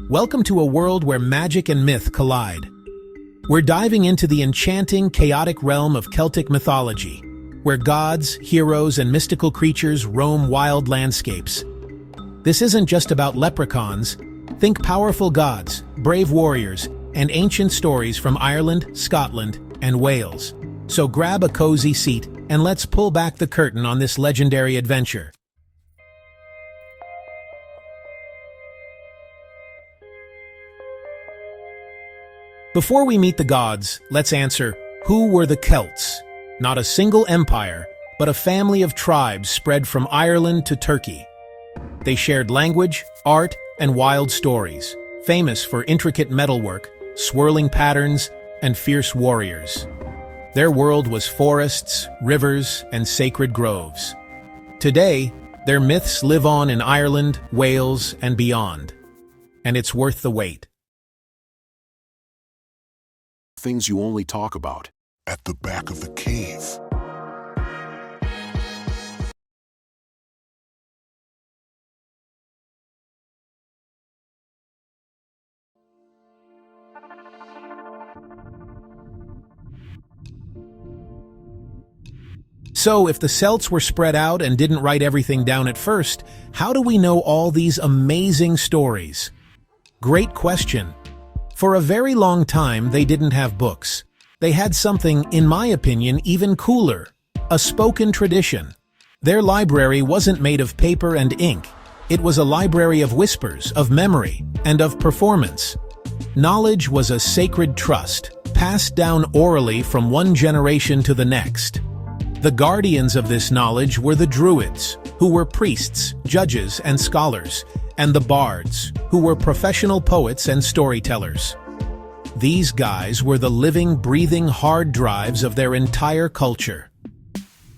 Welcome to a world where magic and myth collide. We're diving into the enchanting, chaotic realm of Celtic mythology, where gods, heroes, and mystical creatures roam wild landscapes. This isn't just about leprechauns. Think powerful gods, brave warriors, and ancient stories from Ireland, Scotland, and Wales. So grab a cozy seat and let's pull back the curtain on this legendary adventure. Before we meet the gods, let's answer, who were the Celts? Not a single empire, but a family of tribes spread from Ireland to Turkey. They shared language, art, and wild stories, famous for intricate metalwork, swirling patterns, and fierce warriors. Their world was forests, rivers, and sacred groves. Today, their myths live on in Ireland, Wales, and beyond. And it's worth the wait. Things you only talk about at the back of the cave. So, if the Celts were spread out and didn't write everything down at first, how do we know all these amazing stories? Great question. For a very long time, they didn't have books. They had something, in my opinion, even cooler: a spoken tradition. Their library wasn't made of paper and ink. It was a library of whispers, of memory, and of performance. Knowledge was a sacred trust, passed down orally from one generation to the next. The guardians of this knowledge were the Druids, who were priests, judges, and scholars, and the bards, who were professional poets and storytellers. These guys were the living, breathing hard drives of their entire culture.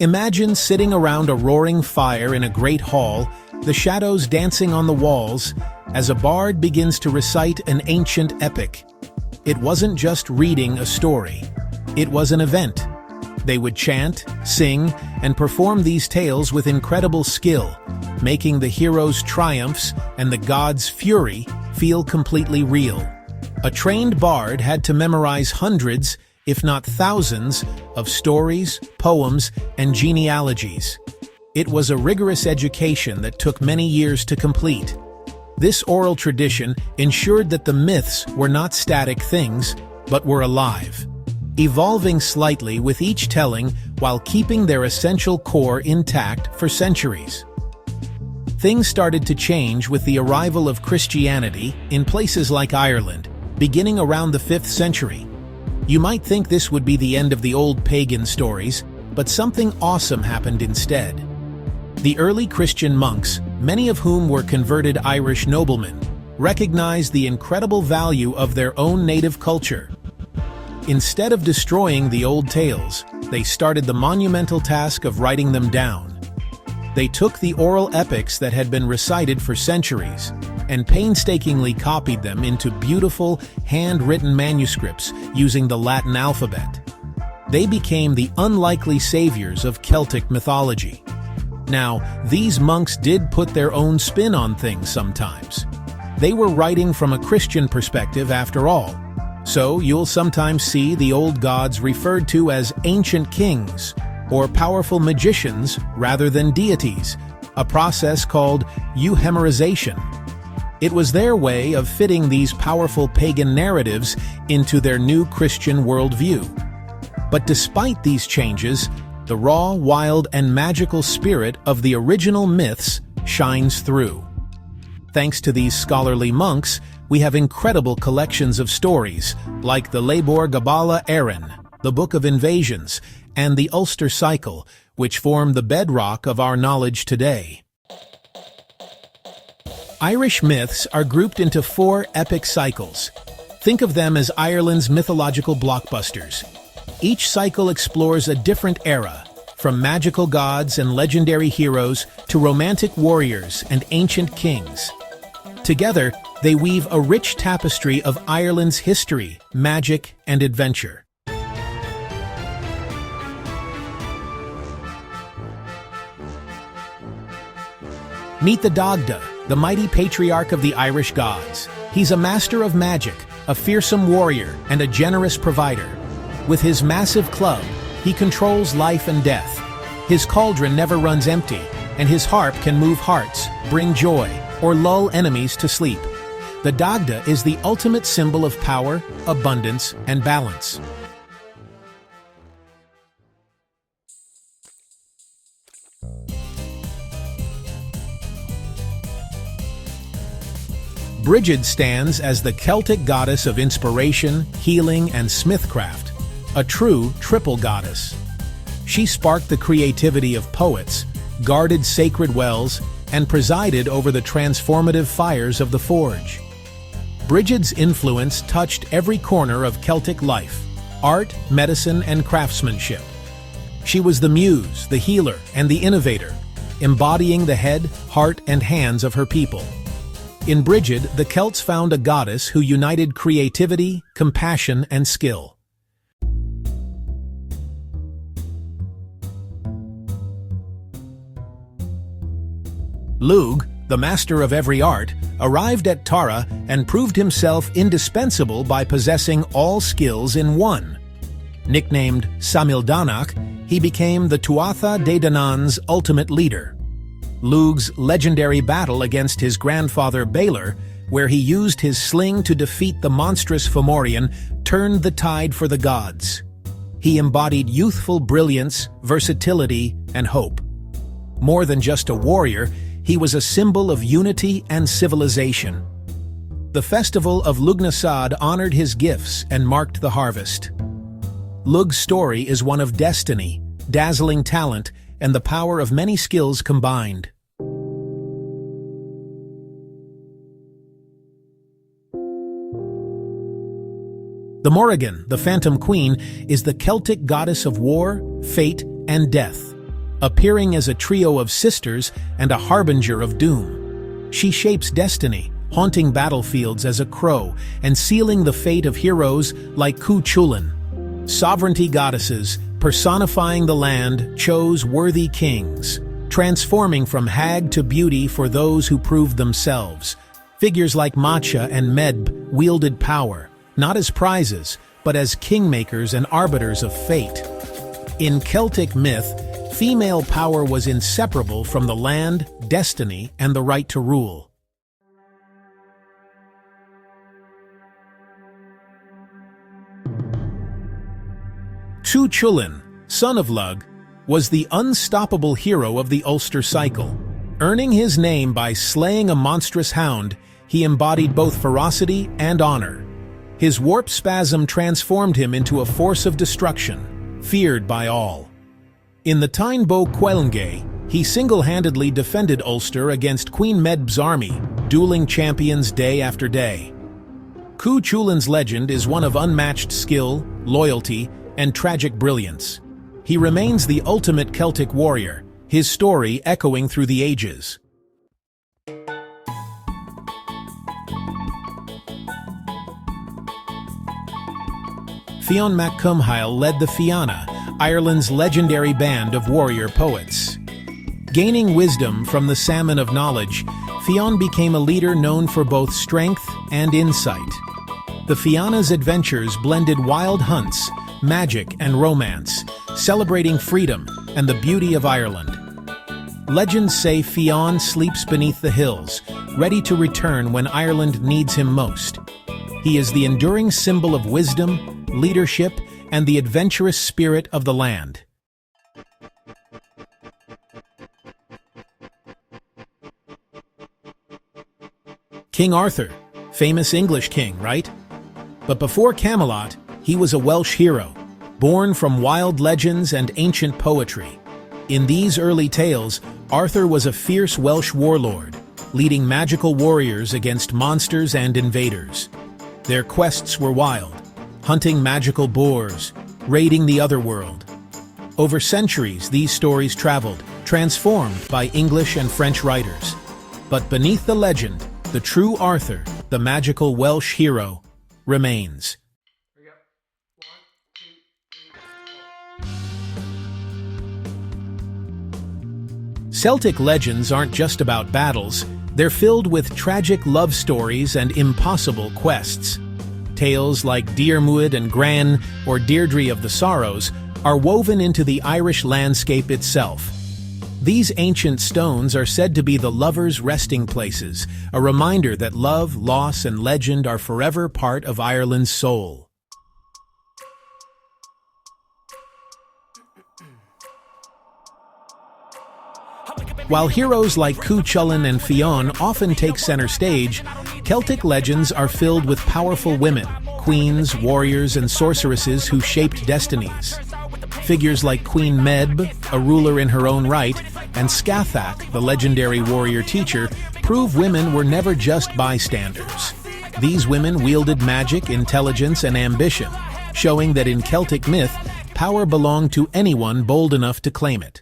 Imagine sitting around a roaring fire in a great hall, the shadows dancing on the walls, as a bard begins to recite an ancient epic. It wasn't just reading a story. It was an event. They would chant, sing, and perform these tales with incredible skill, making the hero's triumphs and the god's fury feel completely real. A trained bard had to memorize hundreds, if not thousands, of stories, poems, and genealogies. It was a rigorous education that took many years to complete. This oral tradition ensured that the myths were not static things, but were alive, evolving slightly with each telling while keeping their essential core intact for centuries. Things started to change with the arrival of Christianity in places like Ireland, beginning around the 5th century. You might think this would be the end of the old pagan stories, but something awesome happened instead. The early Christian monks, many of whom were converted Irish noblemen, recognized the incredible value of their own native culture. Instead of destroying the old tales, they started the monumental task of writing them down. They took the oral epics that had been recited for centuries and painstakingly copied them into beautiful, handwritten manuscripts using the Latin alphabet. They became the unlikely saviors of Celtic mythology. Now, these monks did put their own spin on things sometimes. They were writing from a Christian perspective after all. So you'll sometimes see the old gods referred to as ancient kings or powerful magicians rather than deities, a process called euhemerization. It was their way of fitting these powerful pagan narratives into their new Christian worldview. But despite these changes, the raw, wild, and magical spirit of the original myths shines through. Thanks to these scholarly monks, we have incredible collections of stories, like the Labor Gabála Érenn, the Book of Invasions, and the Ulster Cycle, which form the bedrock of our knowledge today. Irish myths are grouped into 4 epic cycles. Think of them as Ireland's mythological blockbusters. Each cycle explores a different era, from magical gods and legendary heroes to romantic warriors and ancient kings. Together, they weave a rich tapestry of Ireland's history, magic, and adventure. Meet the Dagda, the mighty patriarch of the Irish gods. He's a master of magic, a fearsome warrior, and a generous provider. With his massive club, he controls life and death. His cauldron never runs empty, and his harp can move hearts, bring joy, or lull enemies to sleep. The Dagda is the ultimate symbol of power, abundance, and balance. Brigid stands as the Celtic goddess of inspiration, healing, and smithcraft, a true triple goddess. She sparked the creativity of poets, guarded sacred wells, and presided over the transformative fires of the forge. Brigid's influence touched every corner of Celtic life: art, medicine, and craftsmanship. She was the muse, the healer, and the innovator, embodying the head, heart, and hands of her people. In Brigid, the Celts found a goddess who united creativity, compassion, and skill. Lugh, the master of every art, arrived at Tara and proved himself indispensable by possessing all skills in one. Nicknamed Samildanach, he became the Tuatha Dé Danann's ultimate leader. Lugh's legendary battle against his grandfather Balor, where he used his sling to defeat the monstrous Fomorian, turned the tide for the gods. He embodied youthful brilliance, versatility, and hope. More than just a warrior, he was a symbol of unity and civilization. The festival of Lughnasadh honored his gifts and marked the harvest. Lugh's story is one of destiny, dazzling talent, and the power of many skills combined. The Morrigan, the Phantom Queen, is the Celtic goddess of war, fate, and death, appearing as a trio of sisters and a harbinger of doom. She shapes destiny, haunting battlefields as a crow and sealing the fate of heroes like Cú Chulainn. Sovereignty goddesses, personifying the land, chose worthy kings, transforming from hag to beauty for those who proved themselves. Figures like Macha and Medb wielded power, not as prizes, but as kingmakers and arbiters of fate. In Celtic myth, female power was inseparable from the land, destiny, and the right to rule. Cú Chulainn, son of Lugh, was the unstoppable hero of the Ulster cycle. Earning his name by slaying a monstrous hound, he embodied both ferocity and honor. His warp spasm transformed him into a force of destruction, feared by all. In the Táin Bó Cúailnge, he single-handedly defended Ulster against Queen Medb's army, dueling champions day after day. Cú Chulainn's legend is one of unmatched skill, loyalty, and tragic brilliance. He remains the ultimate Celtic warrior, his story echoing through the ages. Fionn mac Cumhail led the Fianna, Ireland's legendary band of warrior poets. Gaining wisdom from the salmon of knowledge, Fionn became a leader known for both strength and insight. The Fianna's adventures blended wild hunts, magic, and romance, celebrating freedom and the beauty of Ireland. Legends say Fionn sleeps beneath the hills, ready to return when Ireland needs him most. He is the enduring symbol of wisdom, leadership, and the adventurous spirit of the land. King Arthur, famous English king, right? But before Camelot, he was a Welsh hero, born from wild legends and ancient poetry. In these early tales, Arthur was a fierce Welsh warlord, leading magical warriors against monsters and invaders. Their quests were wild, hunting magical boars, raiding the otherworld. Over centuries, these stories traveled, transformed by English and French writers. But beneath the legend, the true Arthur, the magical Welsh hero, remains. Celtic legends aren't just about battles, They're filled with tragic love stories and impossible quests. Tales like Diarmuid and Gran, or Deirdre of the Sorrows, are woven into the Irish landscape itself. These ancient stones are said to be the lovers' resting places, a reminder that love, loss, and legend are forever part of Ireland's soul. While heroes like Cú Chulainn and Fionn often take center stage, Celtic legends are filled with powerful women, queens, warriors, and sorceresses who shaped destinies. Figures like Queen Medb, a ruler in her own right, and Scathach, the legendary warrior teacher, prove women were never just bystanders. These women wielded magic, intelligence, and ambition, showing that in Celtic myth, power belonged to anyone bold enough to claim it.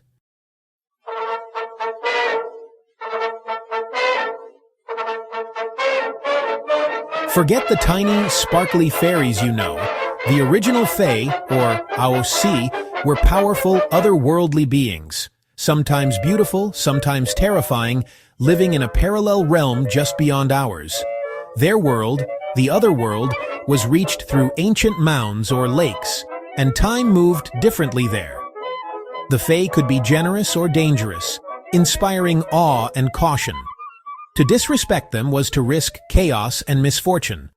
Forget the tiny, sparkly fairies you know. The original Fae, or Aosi, were powerful, otherworldly beings, sometimes beautiful, sometimes terrifying, living in a parallel realm just beyond ours. Their world, the other world, was reached through ancient mounds or lakes, and time moved differently there. The Fae could be generous or dangerous, inspiring awe and caution. To disrespect them was to risk chaos and misfortune.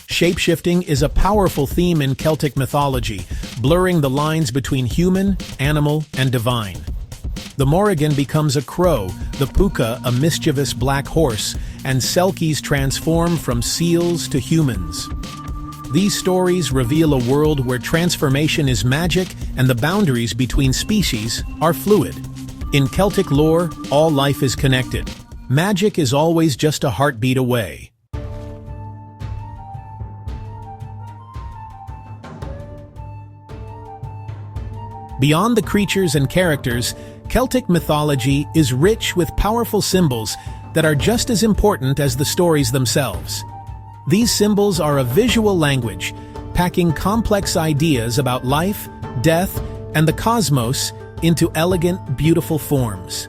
Shapeshifting is a powerful theme in Celtic mythology, blurring the lines between human, animal, and divine. The Morrigan becomes a crow, the Puka a mischievous black horse, and Selkies transform from seals to humans. These stories reveal a world where transformation is magic and the boundaries between species are fluid. In Celtic lore, all life is connected. Magic is always just a heartbeat away. Beyond the creatures and characters, Celtic mythology is rich with powerful symbols that are just as important as the stories themselves. These symbols are a visual language, packing complex ideas about life, death, and the cosmos into elegant, beautiful forms.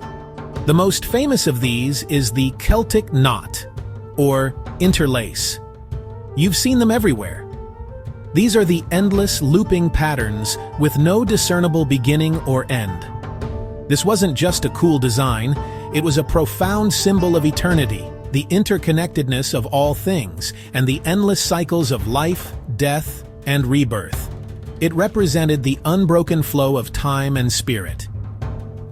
The most famous of these is the Celtic knot, or interlace. You've seen them everywhere. These are the endless, looping patterns with no discernible beginning or end. This wasn't just a cool design, it was a profound symbol of eternity, the interconnectedness of all things, and the endless cycles of life, death, and rebirth. It represented the unbroken flow of time and spirit.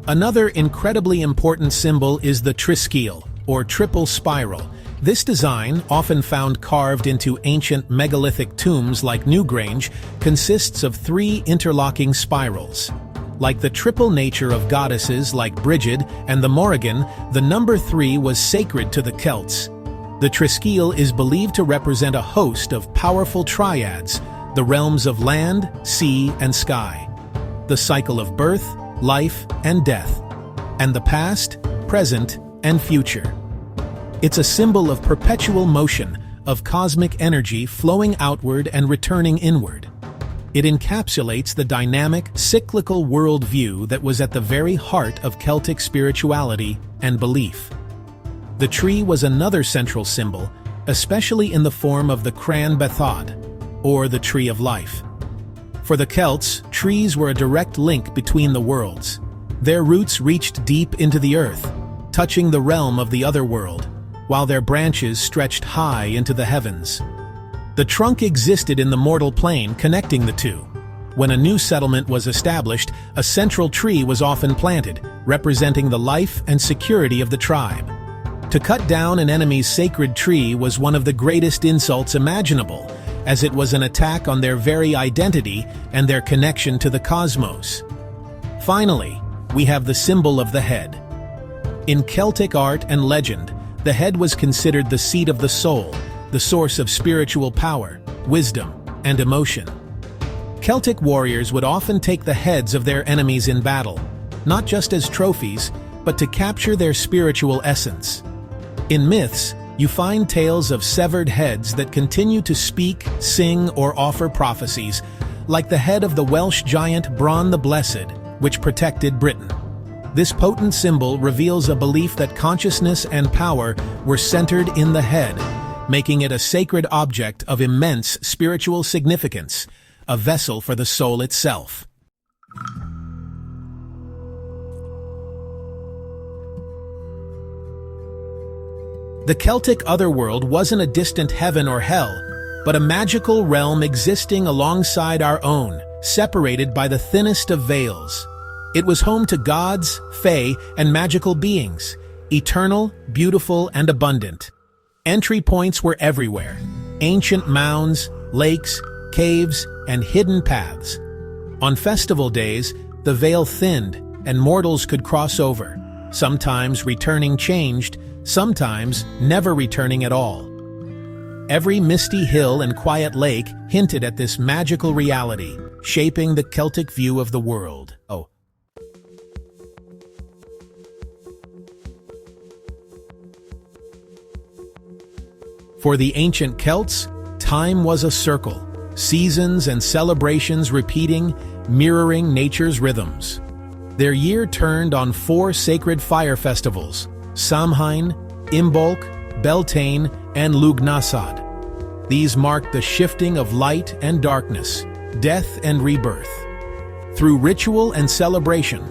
Another incredibly important symbol is the triskele, or triple spiral. This design, often found carved into ancient megalithic tombs like Newgrange, consists of 3 interlocking spirals. Like the triple nature of goddesses like Brigid and the Morrigan, the number 3 was sacred to the Celts. The triskele is believed to represent a host of powerful triads, the realms of land, sea, and sky, the cycle of birth, life, and death, and the past, present, and future. It's a symbol of perpetual motion, of cosmic energy flowing outward and returning inward. It encapsulates the dynamic, cyclical worldview that was at the very heart of Celtic spirituality and belief. The tree was another central symbol, especially in the form of the Crann Bethod, or the Tree of Life. For the Celts, trees were a direct link between the worlds. Their roots reached deep into the earth, touching the realm of the other world, while their branches stretched high into the heavens. The trunk existed in the mortal plane, connecting the two. When a new settlement was established, a central tree was often planted, representing the life and security of the tribe. To cut down an enemy's sacred tree was one of the greatest insults imaginable, as it was an attack on their very identity and their connection to the cosmos. Finally, we have the symbol of the head. In Celtic art and legend, the head was considered the seat of the soul, the source of spiritual power, wisdom, and emotion. Celtic warriors would often take the heads of their enemies in battle, not just as trophies, but to capture their spiritual essence. In myths, you find tales of severed heads that continue to speak, sing, or offer prophecies, like the head of the Welsh giant Bron the Blessed, which protected Britain. This potent symbol reveals a belief that consciousness and power were centered in the head, making it a sacred object of immense spiritual significance, a vessel for the soul itself. The Celtic otherworld wasn't a distant heaven or hell, but a magical realm existing alongside our own, separated by the thinnest of veils. It was home to gods, fae, and magical beings, eternal, beautiful, and abundant. Entry points were everywhere: ancient mounds, lakes, caves, and hidden paths. On festival days, the veil thinned, and mortals could cross over, sometimes returning changed, sometimes never returning at all. Every misty hill and quiet lake hinted at this magical reality, shaping the Celtic view of the world. For the ancient Celts, time was a circle, seasons and celebrations repeating, mirroring nature's rhythms. Their year turned on 4 sacred fire festivals: Samhain, Imbolc, Beltane, and Lughnasadh. These marked the shifting of light and darkness, death and rebirth. Through ritual and celebration,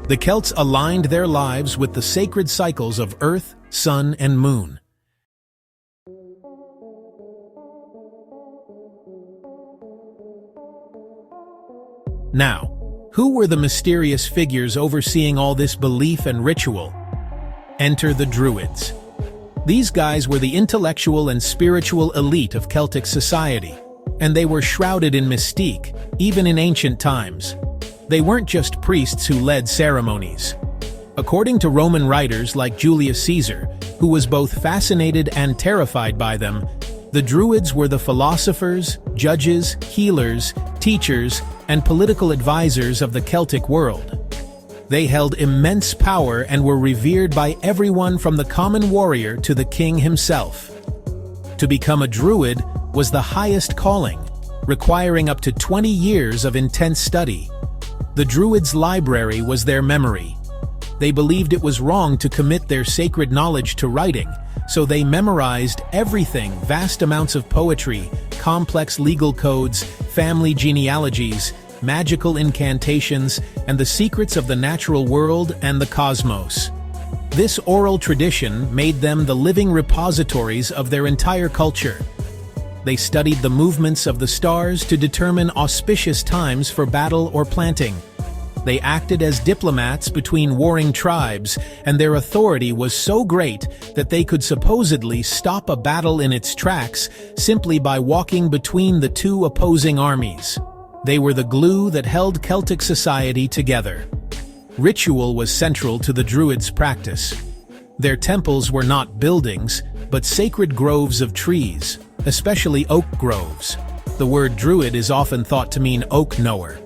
the Celts aligned their lives with the sacred cycles of earth, sun, and moon. Now, who were the mysterious figures overseeing all this belief and ritual? Enter the Druids. These guys were the intellectual and spiritual elite of Celtic society, and they were shrouded in mystique, even in ancient times. They weren't just priests who led ceremonies. According to Roman writers like Julius Caesar, who was both fascinated and terrified by them, the Druids were the philosophers, judges, healers, teachers, and political advisors of the Celtic world. They held immense power and were revered by everyone from the common warrior to the king himself. To become a Druid was the highest calling, requiring up to 20 years of intense study. The Druids' library was their memory. They believed it was wrong to commit their sacred knowledge to writing, so they memorized everything: vast amounts of poetry, complex legal codes, family genealogies, magical incantations, and the secrets of the natural world and the cosmos. This oral tradition made them the living repositories of their entire culture. They studied the movements of the stars to determine auspicious times for battle or planting. They acted as diplomats between warring tribes, and their authority was so great that they could supposedly stop a battle in its tracks simply by walking between the 2 opposing armies. They were the glue that held Celtic society together. Ritual was central to the Druids' practice. Their temples were not buildings, but sacred groves of trees, especially oak groves. The word Druid is often thought to mean oak knower.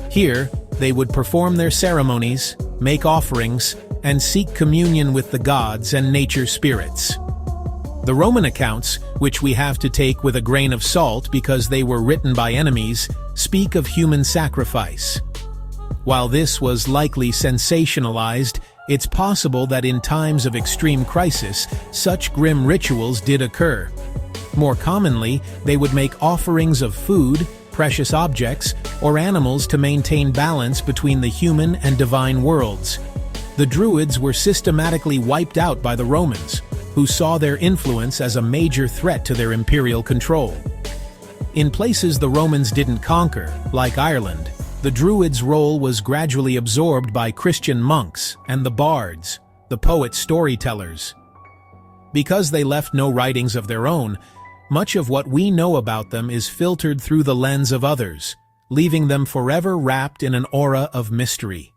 Here, they would perform their ceremonies, make offerings, and seek communion with the gods and nature spirits. The Roman accounts, which we have to take with a grain of salt because they were written by enemies, speak of human sacrifice. While this was likely sensationalized, it's possible that in times of extreme crisis, such grim rituals did occur. More commonly, they would make offerings of food, precious objects, or animals to maintain balance between the human and divine worlds. The Druids were systematically wiped out by the Romans, who saw their influence as a major threat to their imperial control. In places the Romans didn't conquer, like Ireland, the Druids' role was gradually absorbed by Christian monks and the bards, the poet-storytellers. Because they left no writings of their own, much of what we know about them is filtered through the lens of others, leaving them forever wrapped in an aura of mystery.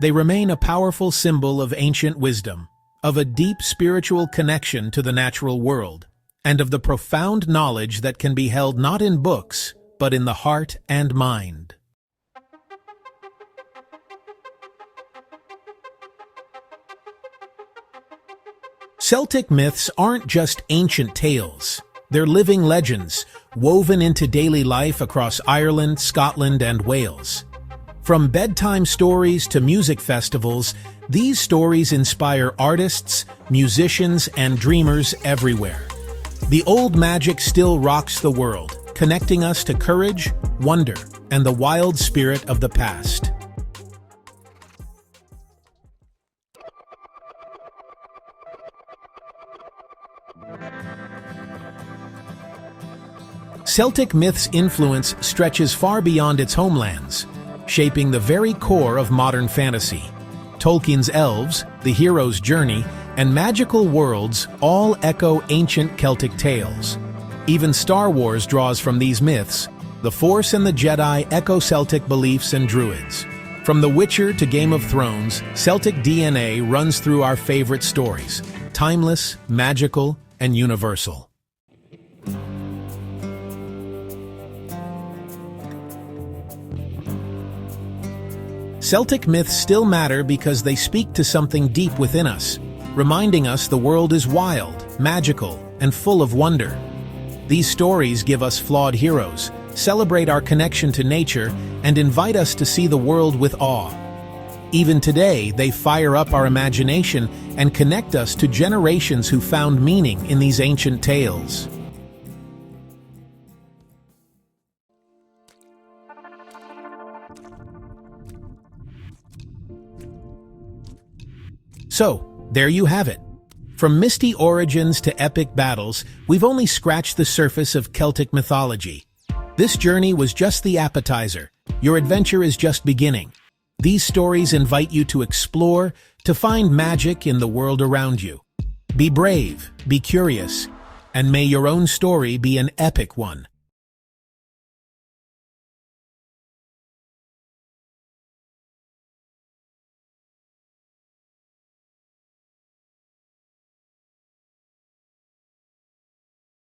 They remain a powerful symbol of ancient wisdom, of a deep spiritual connection to the natural world, and of the profound knowledge that can be held not in books, but in the heart and mind. Celtic myths aren't just ancient tales. They're living legends, woven into daily life across Ireland, Scotland, and Wales. From bedtime stories to music festivals, these stories inspire artists, musicians, and dreamers everywhere. The old magic still rocks the world, connecting us to courage, wonder, and the wild spirit of the past. Celtic myth's influence stretches far beyond its homelands, shaping the very core of modern fantasy. Tolkien's elves, the hero's journey, and magical worlds all echo ancient Celtic tales. Even Star Wars draws from these myths. The Force and the Jedi echo Celtic beliefs and druids. From The Witcher to Game of Thrones, Celtic DNA runs through our favorite stories, timeless, magical, and universal. Celtic myths still matter because they speak to something deep within us, reminding us the world is wild, magical, and full of wonder. These stories give us flawed heroes, celebrate our connection to nature, and invite us to see the world with awe. Even today, they fire up our imagination and connect us to generations who found meaning in these ancient tales. So, there you have it. From misty origins to epic battles, we've only scratched the surface of Celtic mythology. This journey was just the appetizer. Your adventure is just beginning. These stories invite you to explore, to find magic in the world around you. Be brave, be curious, and may your own story be an epic one.